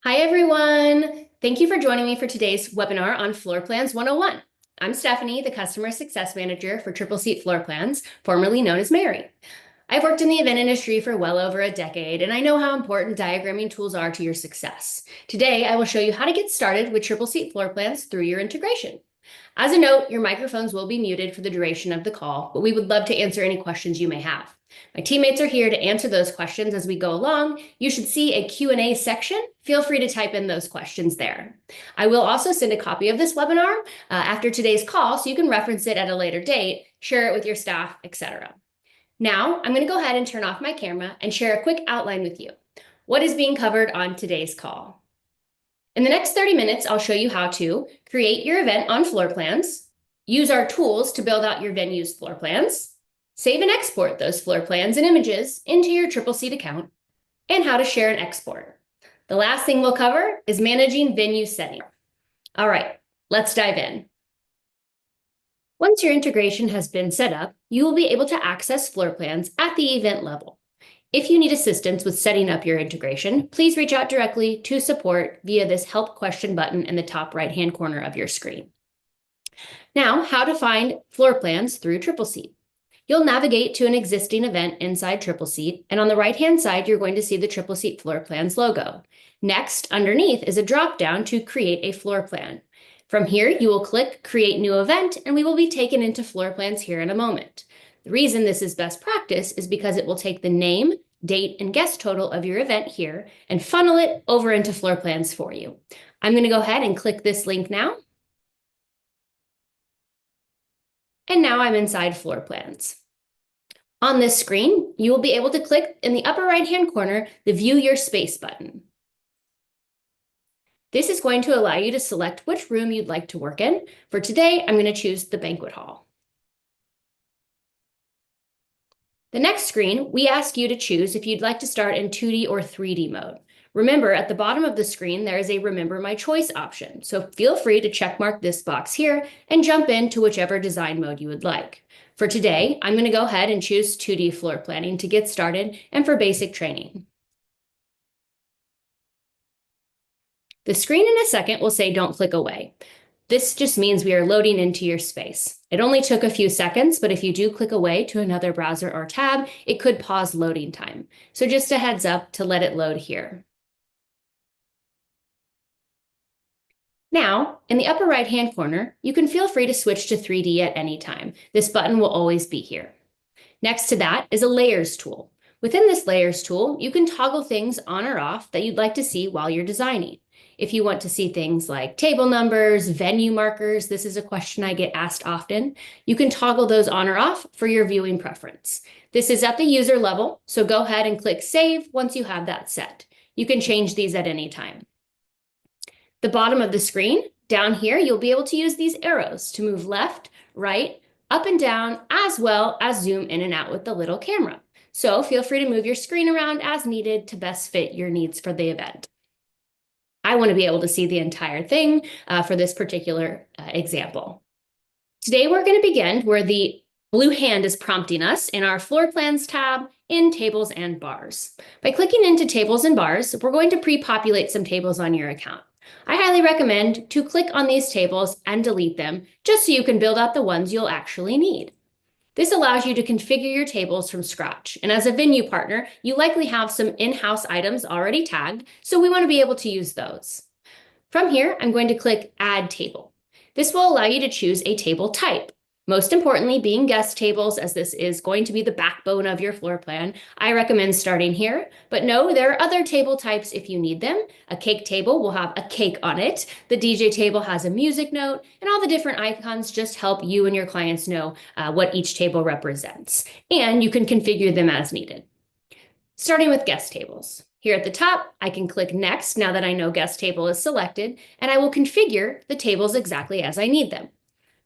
Hi, everyone. Thank you for joining me for today's webinar on Floor Plans 101. I'm Stephanie, the Customer Success Manager for Triple Seat Floor Plans, formerly known as Mary. I've worked in the event industry for well over a decade, and I know how important diagramming tools are to your success. Today, I will show you how to get started with Triple Seat Floor Plans through your integration. As a note, your microphones will be muted for the duration of the call, but we would love to answer any questions you may have. My teammates are here to answer those questions as we go along. You should see a Q&A section. Feel free to type in those questions there. I will also send a copy of this webinar after today's call so you can reference it at a later date, share it with your staff, etc. Now, I'm going to go ahead and turn off my camera and share a quick outline with you. What is being covered on today's call? In the next 30 minutes, I'll show you how to create your event on floor plans, use our tools to build out your venue's floor plans, save and export those floor plans and images into your Triple Seat account, and how to share and export. The last thing we'll cover is managing venue setting. All right, let's dive in. Once your integration has been set up, you will be able to access floor plans at the event level. If you need assistance with setting up your integration, please reach out directly to support via this help question button in the top right-hand corner of your screen. Now, how to find floor plans through Triple Seat. You'll navigate to an existing event inside Triple Seat, and on the right-hand side, you're going to see the Triple Seat Floor Plans logo. Next, underneath is a drop-down to create a floor plan. From here, you will click Create New Event, and we will be taken into floor plans here in a moment. The reason this is best practice is because it will take the name, date, and guest total of your event here and funnel it over into floor plans for you. I'm going to go ahead and click this link now. And now I'm inside floor plans. On this screen, you will be able to click in the upper right-hand corner the View Your Space button. This is going to allow you to select which room you'd like to work in. For today, I'm going to choose the banquet hall. The next screen, we ask you to choose if you'd like to start in 2D or 3D mode. Remember, at the bottom of the screen, there is a Remember My Choice option, so feel free to checkmark this box here and jump into whichever design mode you would like. For today, I'm going to go ahead and choose 2D floor planning to get started and for basic training. The screen in a second will say don't click away. This just means we are loading into your space. It only took a few seconds, but if you do click away to another browser or tab, it could pause loading time. So just a heads up to let it load here. Now, in the upper right-hand corner, you can feel free to switch to 3D at any time. This button will always be here. Next to that is a Layers tool. Within this Layers tool, you can toggle things on or off that you'd like to see while you're designing. If you want to see things like table numbers, venue markers, this is a question I get asked often, you can toggle those on or off for your viewing preference. This is at the user level, so go ahead and click Save once you have that set. You can change these at any time. The bottom of the screen, down here, you'll be able to use these arrows to move left, right, up and down, as well as zoom in and out with the little camera. So feel free to move your screen around as needed to best fit your needs for the event. I want to be able to see the entire thing for this particular example. Today, we're going to begin where the blue hand is prompting us in our Floor Plans tab in Tables and Bars. By clicking into Tables and Bars, we're going to pre-populate some tables on your account. I highly recommend to click on these tables and delete them just so you can build out the ones you'll actually need. This allows you to configure your tables from scratch. And as a venue partner, you likely have some in-house items already tagged, so we want to be able to use those. From here, I'm going to click Add Table. This will allow you to choose a table type. Most importantly, being guest tables, as this is going to be the backbone of your floor plan, I recommend starting here. But no, there are other table types if you need them. A cake table will have a cake on it. The DJ table has a music note, and all the different icons just help you and your clients know what each table represents. And you can configure them as needed. Starting with guest tables. Here at the top, I can click Next now that I know guest table is selected, and I will configure the tables exactly as I need them.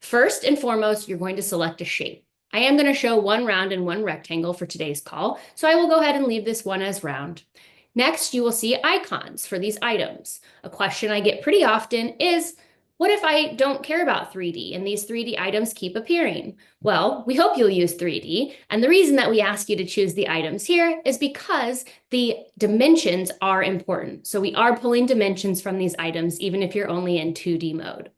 First and foremost, you're going to select a shape. I am going to show one round and one rectangle for today's call, so I will go ahead and leave this one as round. Next, you will see icons for these items. A question I get pretty often is, What if I don't care about 3D and these 3D items keep appearing? Well, we hope you'll use 3D. And the reason that we ask you to choose the items here is because the dimensions are important. So we are pulling dimensions from these items, even if you're only in 2D mode.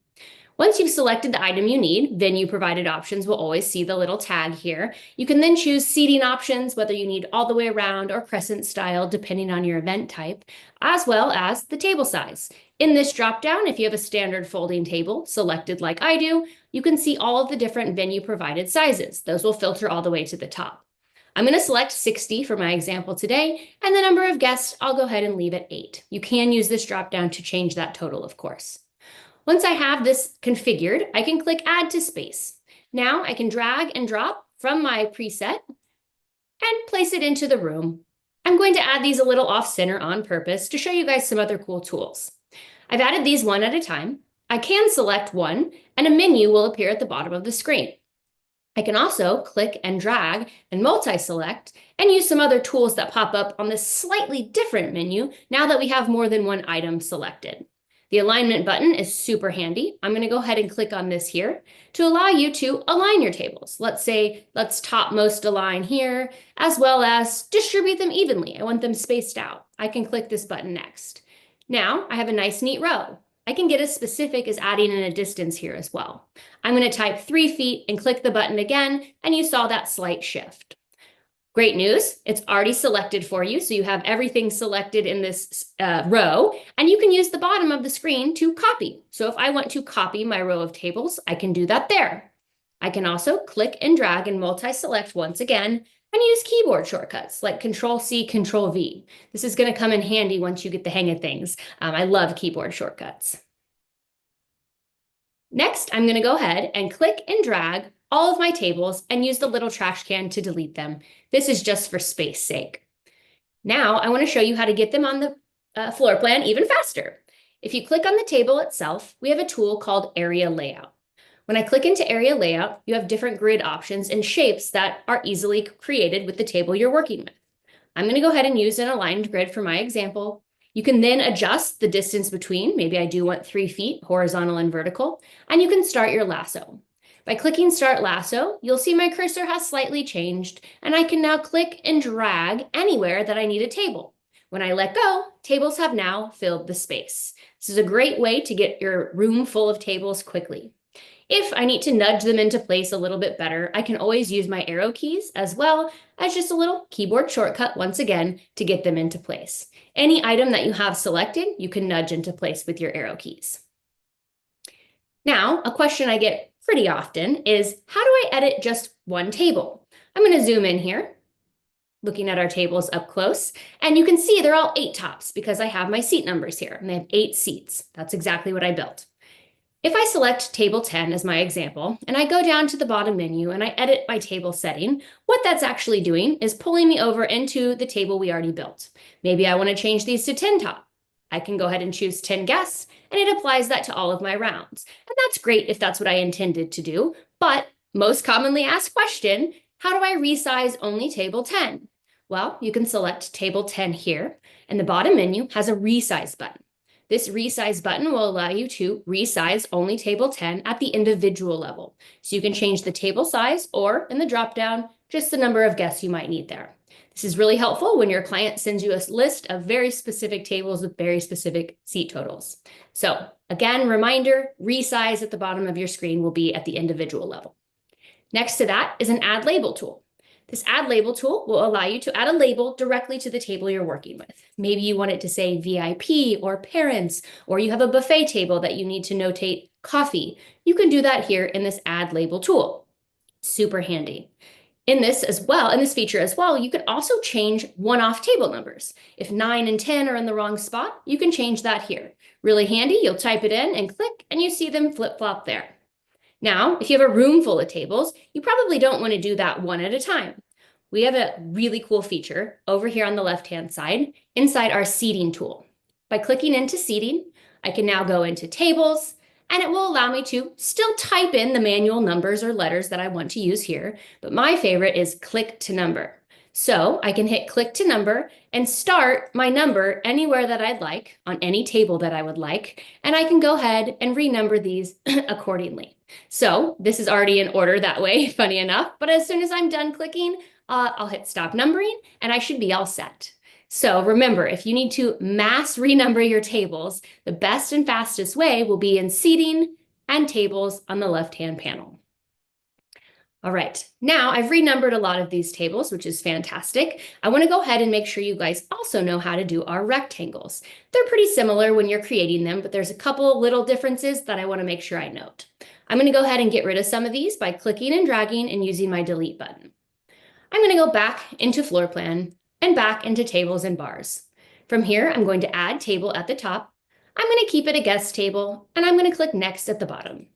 Once you've selected the item you need, venue provided options will always see the little tag here. You can then choose seating options, whether you need all the way around or crescent style, depending on your event type, as well as the table size. In this dropdown, if you have a standard folding table selected like I do, you can see all of the different venue provided sizes. Those will filter all the way to the top. I'm going to select 60 for my example today, and the number of guests, I'll go ahead and leave at 8. You can use this dropdown to change that total, of course. Once I have this configured, I can click Add to Space. Now I can drag and drop from my preset and place it into the room. I'm going to add these a little off-center on purpose to show you guys some other cool tools. I've added these one at a time. I can select one, and a menu will appear at the bottom of the screen. I can also click and drag and multi-select and use some other tools that pop up on this slightly different menu now that we have more than one item selected. The alignment button is super handy. I'm going to go ahead and click on this here to allow you to align your tables. Let's topmost align here, as well as distribute them evenly. I want them spaced out. I can click this button next. Now I have a nice neat row. I can get as specific as adding in a distance here as well. I'm going to type 3 feet and click the button again, and you saw that slight shift. Great news, it's already selected for you, so you have everything selected in this row, and you can use the bottom of the screen to copy. So if I want to copy my row of tables, I can do that there. I can also click and drag and multi-select once again, and use keyboard shortcuts like Control-C, Control-V. This is going to come in handy once you get the hang of things. I love keyboard shortcuts. Next, I'm going to go ahead and click and drag all of my tables and use the little trash can to delete them. This is just for space sake. Now I want to show you how to get them on the floor plan even faster. If you click on the table itself, we have a tool called Area Layout. When I click into Area Layout, you have different grid options and shapes that are easily created with the table you're working with. I'm going to go ahead and use an aligned grid for my example. You can then adjust the distance between. Maybe I do want 3 feet, horizontal and vertical, and you can start your lasso. By clicking Start Lasso, you'll see my cursor has slightly changed, and I can now click and drag anywhere that I need a table. When I let go, tables have now filled the space. This is a great way to get your room full of tables quickly. If I need to nudge them into place a little bit better, I can always use my arrow keys as well as just a little keyboard shortcut once again to get them into place. Any item that you have selected, you can nudge into place with your arrow keys. Now, a question I get pretty often is, how do I edit just one table? I'm going to zoom in here, looking at our tables up close, and you can see they're all 8 tops because I have my seat numbers here, and they have 8 seats. That's exactly what I built. If I select table 10 as my example, and I go down to the bottom menu and I edit my table setting, what that's actually doing is pulling me over into the table we already built. Maybe I want to change these to 10 top. I can go ahead and choose 10 guests, and it applies that to all of my rounds. And that's great if that's what I intended to do, but most commonly asked question, how do I resize only table 10? Well, you can select table 10 here, and the bottom menu has a resize button. This resize button will allow you to resize only table 10 at the individual level. So you can change the table size or, in the dropdown, just the number of guests you might need there. This is really helpful when your client sends you a list of very specific tables with very specific seat totals. So again, reminder, resize at the bottom of your screen will be at the individual level. Next to that is an Add Label tool. This Add Label tool will allow you to add a label directly to the table you're working with. Maybe you want it to say VIP or parents, or you have a buffet table that you need to notate coffee. You can do that here in this Add Label tool. Super handy. In this feature as well, you can also change one-off table numbers. If 9 and 10 are in the wrong spot, you can change that here. Really handy, you'll type it in and click, and you see them flip-flop there. Now, if you have a room full of tables, you probably don't want to do that one at a time. We have a really cool feature over here on the left-hand side inside our seating tool. By clicking into seating, I can now go into tables, and it will allow me to still type in the manual numbers or letters that I want to use here, but my favorite is click to number. So I can hit click to number and start my number anywhere that I'd like on any table that I would like, and I can go ahead and renumber these accordingly. So this is already in order that way, funny enough, but as soon as I'm done clicking, I'll hit stop numbering and I should be all set. So remember, if you need to mass renumber your tables, the best and fastest way will be in seating and tables on the left-hand panel. All right, now I've renumbered a lot of these tables, which is fantastic. I want to go ahead and make sure you guys also know how to do our rectangles. They're pretty similar when you're creating them, but there's a couple little differences that I want to make sure I note. I'm going to go ahead and get rid of some of these by clicking and dragging and using my delete button. I'm going to go back into floor plan and back into tables and bars. From here, I'm going to add table at the top. I'm going to keep it a guest table, and I'm going to click next at the bottom.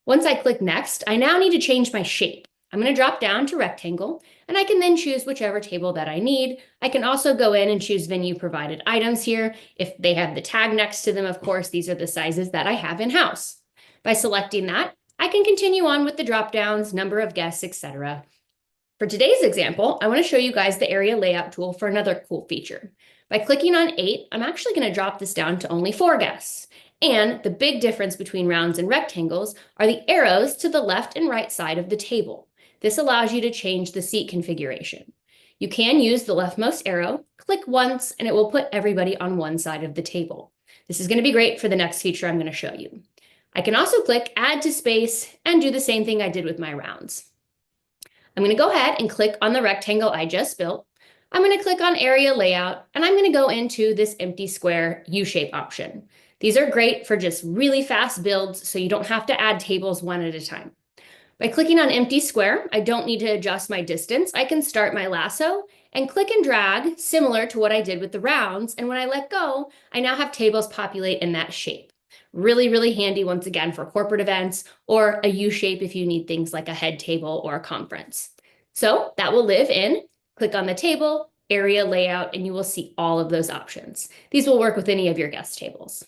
Once I click next, I now need to change my shape. I'm going to drop down to rectangle, and I can then choose whichever table that I need. I can also go in and choose venue provided items here. If they have the tag next to them, of course, these are the sizes that I have in-house. By selecting that, I can continue on with the drop downs, number of guests, etc. For today's example, I want to show you guys the area layout tool for another cool feature. By clicking on 8, I'm actually going to drop this down to only 4 guests. And the big difference between rounds and rectangles are the arrows to the left and right side of the table. This allows you to change the seat configuration. You can use the leftmost arrow, click once, and it will put everybody on one side of the table. This is going to be great for the next feature I'm going to show you. I can also click Add to Space and do the same thing I did with my rounds. I'm going to go ahead and click on the rectangle I just built. I'm going to click on Area Layout, and I'm going to go into this empty square U-shape option. These are great for just really fast builds, so you don't have to add tables one at a time. By clicking on empty square, I don't need to adjust my distance. I can start my lasso and click and drag, similar to what I did with the rounds. And when I let go, I now have tables populate in that shape. Really, really handy once again for corporate events or a U-shape if you need things like a head table or a conference. So that will live in, click on the table, area layout, and you will see all of those options. These will work with any of your guest tables.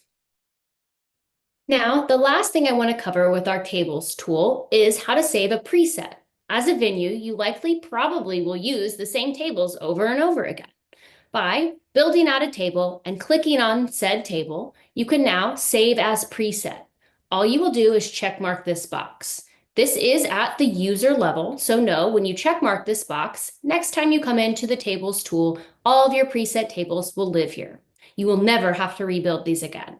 Now, the last thing I want to cover with our tables tool is how to save a preset. As a venue, you likely probably will use the same tables over and over again. By building out a table and clicking on said table, you can now save as preset. All you will do is check mark this box. This is at the user level, so know when you check mark this box, next time you come into the tables tool, all of your preset tables will live here. You will never have to rebuild these again.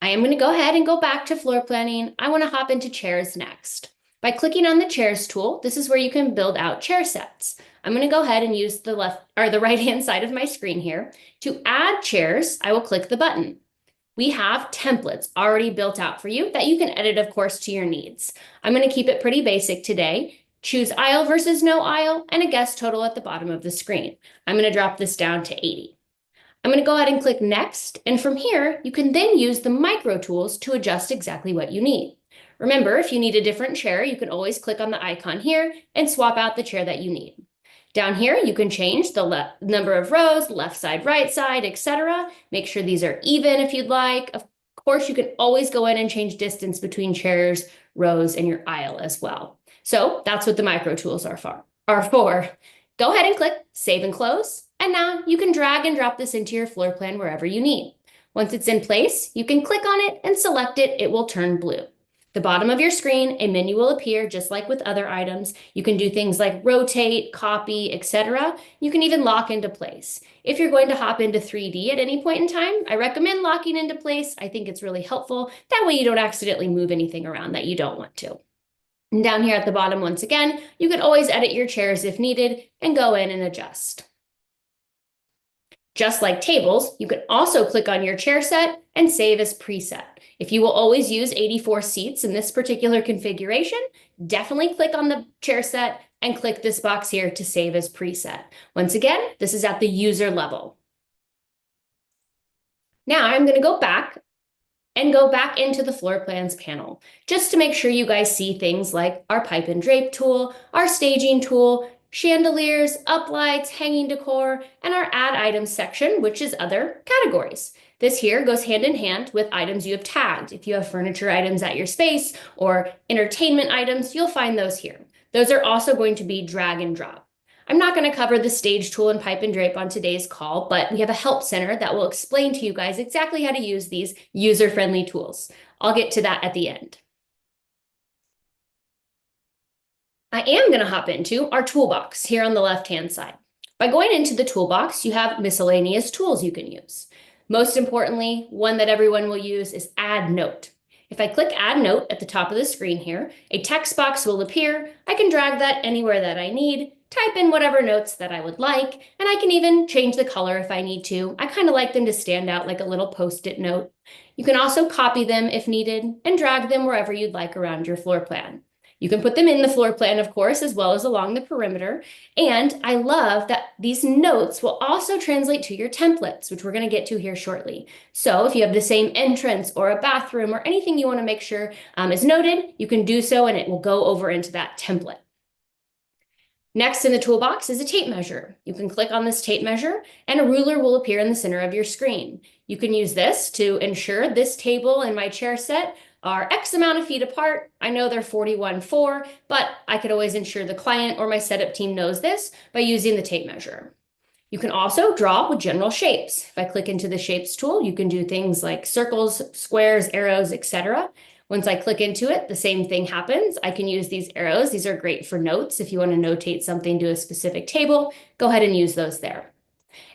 I am going to go ahead and go back to floor planning. I want to hop into chairs next. By clicking on the chairs tool, this is where you can build out chair sets. I'm going to go ahead and use the left or the right-hand side of my screen here. To add chairs, I will click the button. We have templates already built out for you that you can edit, of course, to your needs. I'm going to keep it pretty basic today. Choose aisle versus no aisle and a guest total at the bottom of the screen. I'm going to drop this down to 80. I'm going to go ahead and click next, and from here, you can then use the micro tools to adjust exactly what you need. Remember, if you need a different chair, you can always click on the icon here and swap out the chair that you need. Down here, you can change the number of rows, left side, right side, etc. Make sure these are even if you'd like. Of course, you can always go in and change distance between chairs, rows, and your aisle as well. So that's what the micro tools are for. Go ahead and click Save and Close. And now you can drag and drop this into your floor plan wherever you need. Once it's in place, you can click on it and select it. It will turn blue. The bottom of your screen, a menu will appear just like with other items. You can do things like rotate, copy, etc. You can even lock into place. If you're going to hop into 3D at any point in time, I recommend locking into place. I think it's really helpful. That way you don't accidentally move anything around that you don't want to. And down here at the bottom, once again, you can always edit your chairs if needed and go in and adjust. Just like tables, you can also click on your chair set and save as preset. If you will always use 84 seats in this particular configuration, definitely click on the chair set and click this box here to save as preset. Once again, this is at the user level. Now I'm going to go back into the floor plans panel, just to make sure you guys see things like our pipe and drape tool, our staging tool, chandeliers, uplights, hanging decor, and our add items section, which is other categories. This here goes hand in hand with items you have tagged. If you have furniture items at your space or entertainment items, you'll find those here. Those are also going to be drag and drop. I'm not going to cover the stage tool and pipe and drape on today's call, but we have a help center that will explain to you guys exactly how to use these user-friendly tools. I'll get to that at the end. I am going to hop into our toolbox here on the left-hand side. By going into the toolbox, you have miscellaneous tools you can use. Most importantly, one that everyone will use is Add Note. If I click Add Note at the top of the screen here, a text box will appear. I can drag that anywhere that I need, type in whatever notes that I would like, and I can even change the color if I need to. I kind of like them to stand out like a little Post-it note. You can also copy them if needed and drag them wherever you'd like around your floor plan. You can put them in the floor plan, of course, as well as along the perimeter. And I love that these notes will also translate to your templates, which we're going to get to here shortly. So if you have the same entrance or a bathroom or anything you want to make sure is noted, you can do so and it will go over into that template. Next in the toolbox is a tape measure. You can click on this tape measure and a ruler will appear in the center of your screen. You can use this to ensure this table and my chair set are X amount of feet apart. I know they're 41.4, but I could always ensure the client or my setup team knows this by using the tape measure. You can also draw with general shapes. If I click into the shapes tool, you can do things like circles, squares, arrows, etc. Once I click into it, the same thing happens. I can use these arrows. These are great for notes. If you want to notate something to a specific table, go ahead and use those there.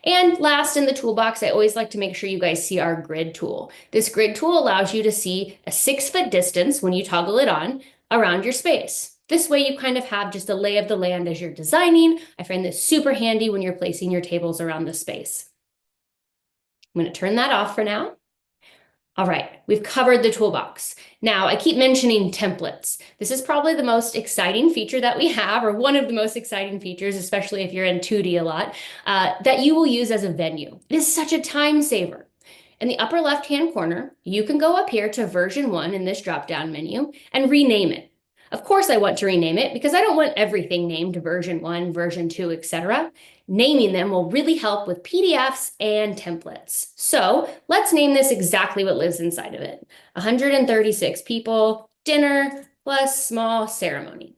And last in the toolbox, I always like to make sure you guys see our grid tool. This grid tool allows you to see a 6-foot distance when you toggle it on around your space. This way you kind of have just a lay of the land as you're designing. I find this super handy when you're placing your tables around the space. I'm going to turn that off for now. All right, we've covered the toolbox. Now, I keep mentioning templates. This is probably the most exciting feature that we have, or one of the most exciting features, especially if you're in 2D a lot, that you will use as a venue. It is such a time saver. In the upper left-hand corner, you can go up here to version 1 in this drop-down menu and rename it. Of course, I want to rename it because I don't want everything named version 1, version 2, etc. Naming them will really help with PDFs and templates. So let's name this exactly what lives inside of it. 136 people, dinner, plus small ceremony.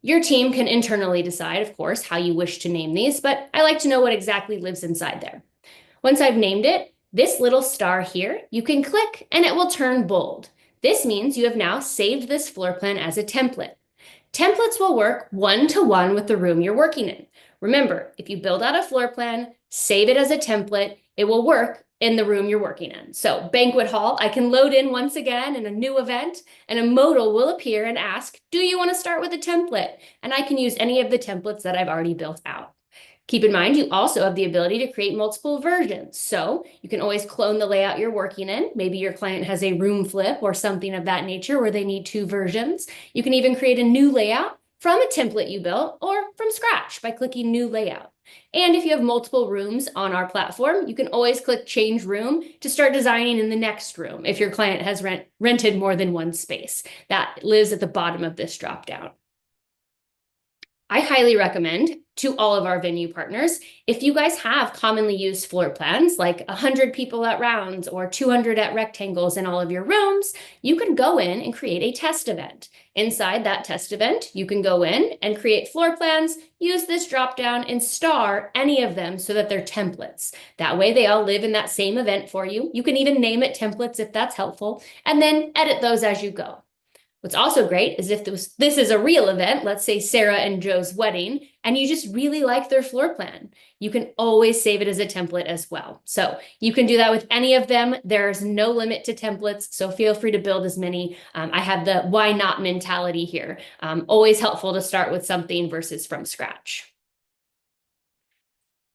Your team can internally decide, of course, how you wish to name these, but I like to know what exactly lives inside there. Once I've named it, this little star here, you can click and it will turn bold. This means you have now saved this floor plan as a template. Templates will work one-to-one with the room you're working in. Remember, if you build out a floor plan, save it as a template, it will work in the room you're working in. So banquet hall, I can load in once again in a new event and a modal will appear and ask, do you want to start with a template? And I can use any of the templates that I've already built out. Keep in mind, you also have the ability to create multiple versions. So you can always clone the layout you're working in. Maybe your client has a room flip or something of that nature where they need 2 versions. You can even create a new layout from a template you built or from scratch by clicking New Layout. And if you have multiple rooms on our platform, you can always click Change Room to start designing in the next room if your client has rented more than one space. That lives at the bottom of this dropdown. I highly recommend to all of our venue partners, if you guys have commonly used floor plans, like 100 people at rounds or 200 at rectangles in all of your rooms, you can go in and create a test event. Inside that test event, you can go in and create floor plans, use this dropdown and star any of them so that they're templates. That way they all live in that same event for you. You can even name it templates if that's helpful, and then edit those as you go. What's also great is if this is a real event, let's say Sarah and Joe's wedding, and you just really like their floor plan, you can always save it as a template as well. So you can do that with any of them. There's no limit to templates, so feel free to build as many. I have the why not mentality here. Always helpful to start with something versus from scratch.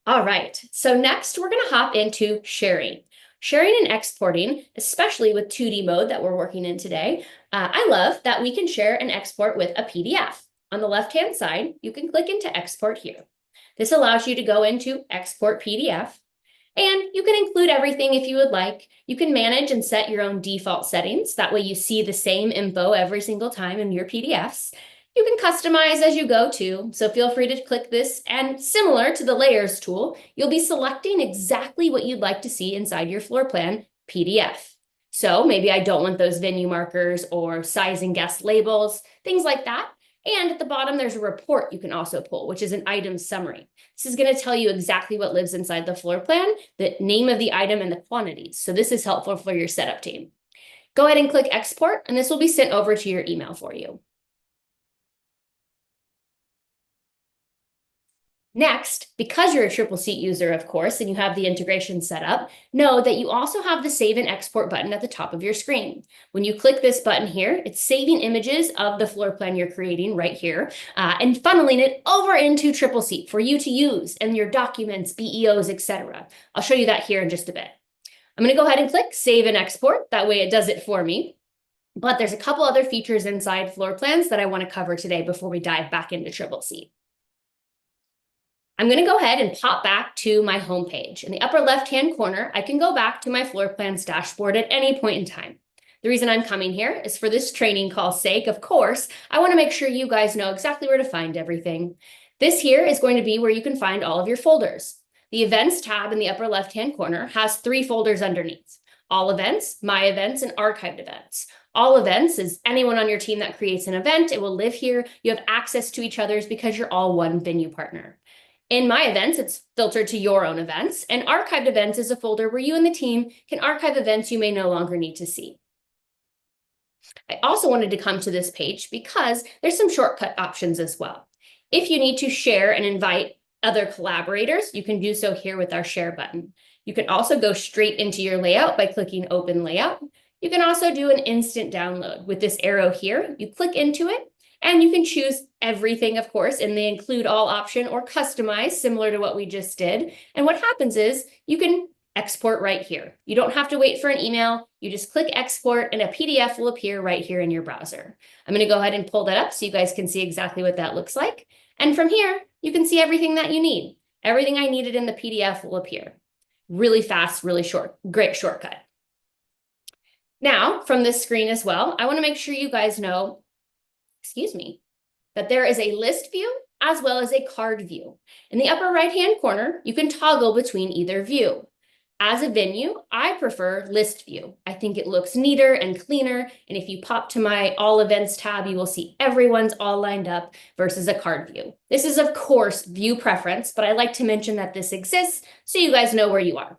All right, so next we're gonna hop into sharing. Sharing and exporting, especially with 2D mode that we're working in today, I love that we can share and export with a PDF. On the left-hand side, you can click into export here. This allows you to go into export PDF, and you can include everything if you would like. You can manage and set your own default settings. That way you see the same info every single time in your PDFs. You can customize as you go too, so feel free to click this, and similar to the layers tool, you'll be selecting exactly what you'd like to see inside your floor plan PDF. So maybe I don't want those venue markers or size and guest labels, things like that. And at the bottom, there's a report you can also pull, which is an item summary. This is going to tell you exactly what lives inside the floor plan, the name of the item, and the quantities. So this is helpful for your setup team. Go ahead and click export, and this will be sent over to your email for you. Next, because you're a triple seat user, of course, and you have the integration set up, know that you also have the Save and Export button at the top of your screen. When you click this button here, it's saving images of the floor plan you're creating right here and funneling it over into triple seat for you to use in your documents, BEOs, etc. I'll show you that here in just a bit. I'm going to go ahead and click Save and Export. That way it does it for me. But there's a couple other features inside floor plans that I want to cover today before we dive back into triple seat. I'm going to go ahead and pop back to my home page. In the upper left-hand corner, I can go back to my floor plans dashboard at any point in time. The reason I'm coming here is for this training call's sake, of course. I want to make sure you guys know exactly where to find everything. This here is going to be where you can find all of your folders. The Events tab in the upper left-hand corner has 3 folders underneath: All Events, My Events, and Archived Events. All Events is anyone on your team that creates an event. It will live here. You have access to each other's because you're all one venue partner. In My Events, it's filtered to your own events, and Archived Events is a folder where you and the team can archive events you may no longer need to see. I also wanted to come to this page because there's some shortcut options as well. If you need to share and invite other collaborators, you can do so here with our Share button. You can also go straight into your layout by clicking Open Layout. You can also do an instant download with this arrow here. You click into it, and you can choose everything, of course, in the Include All option or Customize, similar to what we just did. And what happens is you can export right here. You don't have to wait for an email. You just click Export, and a PDF will appear right here in your browser. I'm going to go ahead and pull that up so you guys can see exactly what that looks like. And from here, you can see everything that you need. Everything I needed in the PDF will appear. Really fast, really short, great shortcut. Now, from this screen as well, I want to make sure you guys know that there is a list view as well as a card view. In the upper right-hand corner, you can toggle between either view. As a venue, I prefer list view. I think it looks neater and cleaner, and if you pop to my All Events tab, you will see everyone's all lined up versus a card view. This is, of course, view preference, but I like to mention that this exists so you guys know where you are.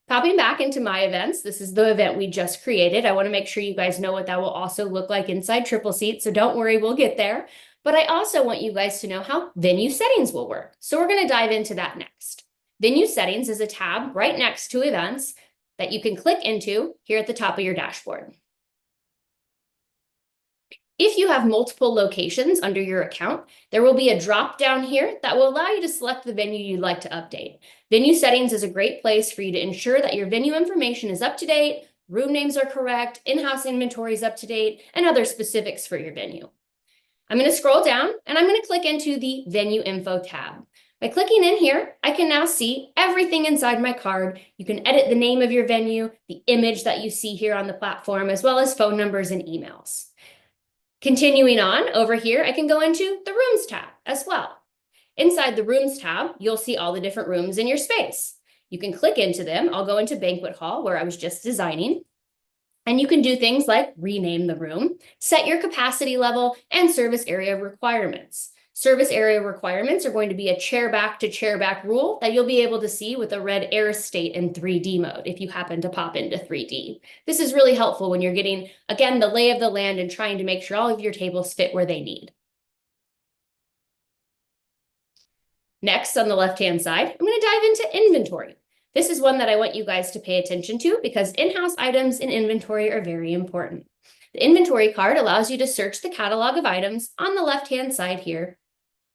Popping back into My Events, this is the event we just created. I want to make sure you guys know what that will also look like inside Triple Seat, so don't worry, we'll get there. But I also want you guys to know how venue settings will work. So we're going to dive into that next. Venue settings is a tab right next to events that you can click into here at the top of your dashboard. If you have multiple locations under your account, there will be a drop down here that will allow you to select the venue you'd like to update. Venue settings is a great place for you to ensure that your venue information is up to date, room names are correct, in-house inventory is up to date, and other specifics for your venue. I'm going to scroll down and I'm going to click into the Venue Info tab. By clicking in here, I can now see everything inside my card. You can edit the name of your venue, the image that you see here on the platform, as well as phone numbers and emails. Continuing on over here, I can go into the Rooms tab as well. Inside the Rooms tab, you'll see all the different rooms in your space. You can click into them. I'll go into Banquet Hall, where I was just designing. And you can do things like rename the room, set your capacity level, and service area requirements. Service area requirements are going to be a chair back to chair back rule that you'll be able to see with a red air state in 3D mode if you happen to pop into 3D. This is really helpful when you're getting, again, the lay of the land and trying to make sure all of your tables fit where they need. Next, on the left-hand side, I'm going to dive into inventory. This is one that I want you guys to pay attention to because in-house items in inventory are very important. The inventory card allows you to search the catalog of items on the left-hand side here.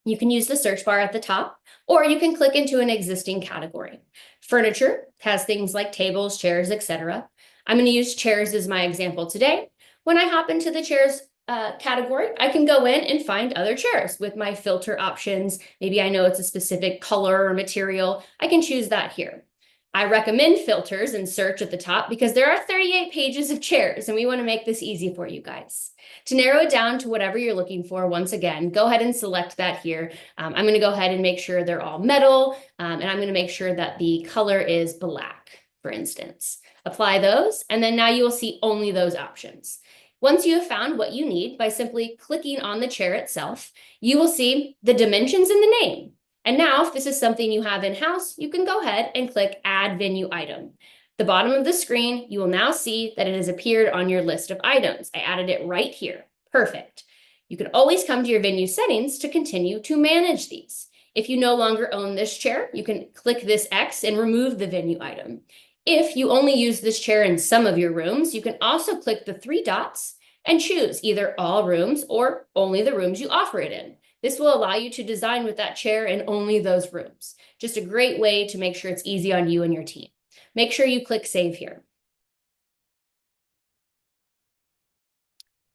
You can use the search bar at the top, or you can click into an existing category. Furniture has things like tables, chairs, etc. I'm going to use chairs as my example today. When I hop into the chairs category, I can go in and find other chairs with my filter options. Maybe I know it's a specific color or material. I can choose that here. I recommend filters and search at the top because there are 38 pages of chairs and we want to make this easy for you guys. To narrow it down to whatever you're looking for, once again, go ahead and select that here. I'm going to go ahead and make sure they're all metal, and I'm going to make sure that the color is black, for instance. Apply those, and then now you will see only those options. Once you have found what you need by simply clicking on the chair itself, you will see the dimensions in the name. And now, if this is something you have in-house, you can go ahead and click Add Venue Item. The bottom of the screen, you will now see that it has appeared on your list of items. I added it right here. Perfect. You can always come to your venue settings to continue to manage these. If you no longer own this chair, you can click this X and remove the venue item. If you only use this chair in some of your rooms, you can also click the three dots and choose either all rooms or only the rooms you offer it in. This will allow you to design with that chair in only those rooms. Just a great way to make sure it's easy on you and your team. Make sure you click Save here.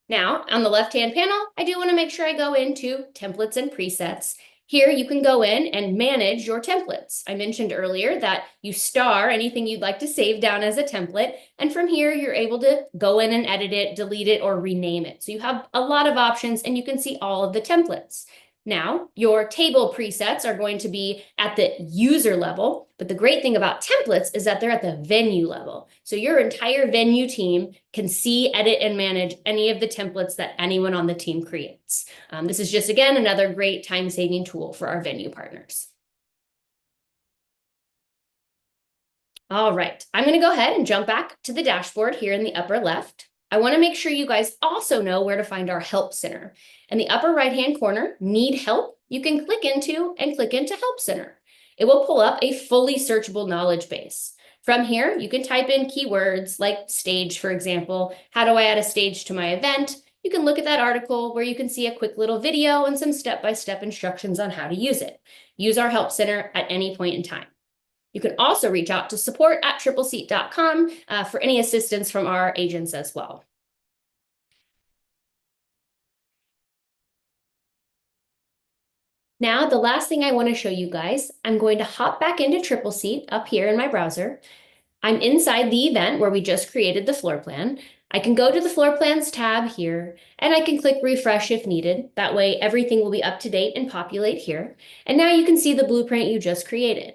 Now, on the left-hand panel, I do want to make sure I go into Templates and Presets. Here, you can go in and manage your templates. I mentioned earlier that you star anything you'd like to save down as a template, and from here, you're able to go in and edit it, delete it, or rename it. So you have a lot of options, and you can see all of the templates. Now, your table presets are going to be at the user level, but the great thing about templates is that they're at the venue level. So your entire venue team can see, edit, and manage any of the templates that anyone on the team creates. This is just, again, another great time-saving tool for our venue partners. All right, I'm going to go ahead and jump back to the dashboard here in the upper left. I want to make sure you guys also know where to find our Help Center. In the upper right-hand corner, Need Help, you can click into Help Center. It will pull up a fully searchable knowledge base. From here, you can type in keywords like stage, for example. How do I add a stage to my event? You can look at that article where you can see a quick little video and some step-by-step instructions on how to use it. Use our Help Center at any point in time. You can also reach out to support@tripleseat.com for any assistance from our agents as well. Now, the last thing I want to show you guys, I'm going to hop back into Triple Seat up here in my browser. I'm inside the event where we just created the floor plan. I can go to the Floor Plans tab here, and I can click Refresh if needed. That way, everything will be up to date and populate here. And now you can see the blueprint you just created.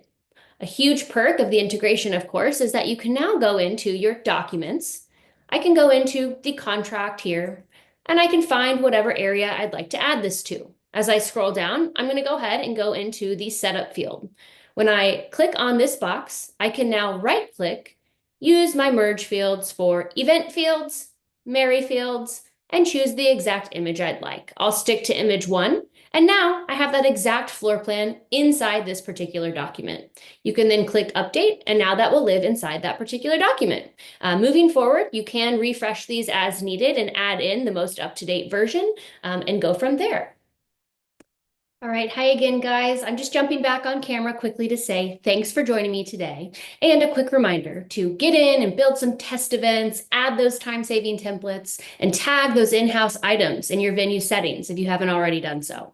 A huge perk of the integration, of course, is that you can now go into your documents. I can go into the contract here, and I can find whatever area I'd like to add this to. As I scroll down, I'm going to go ahead and go into the setup field. When I click on this box, I can now right-click, use my merge fields for event fields, Mary fields, and choose the exact image I'd like. I'll stick to image 1. And now I have that exact floor plan inside this particular document. You can then click Update, and now that will live inside that particular document. Moving forward, you can refresh these as needed and add in the most up-to-date version and go from there. All right, hi again, guys. I'm just jumping back on camera quickly to say thanks for joining me today. And a quick reminder to get in and build some test events, add those time-saving templates, and tag those in-house items in your venue settings if you haven't already done so.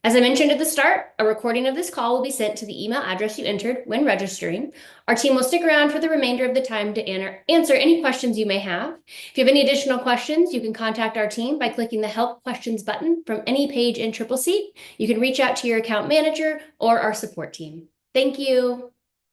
As I mentioned at the start, a recording of this call will be sent to the email address you entered when registering. Our team will stick around for the remainder of the time to answer any questions you may have. If you have any additional questions, you can contact our team by clicking the Help Questions button from any page in Triple Seat. You can reach out to your account manager or our support team. Thank you.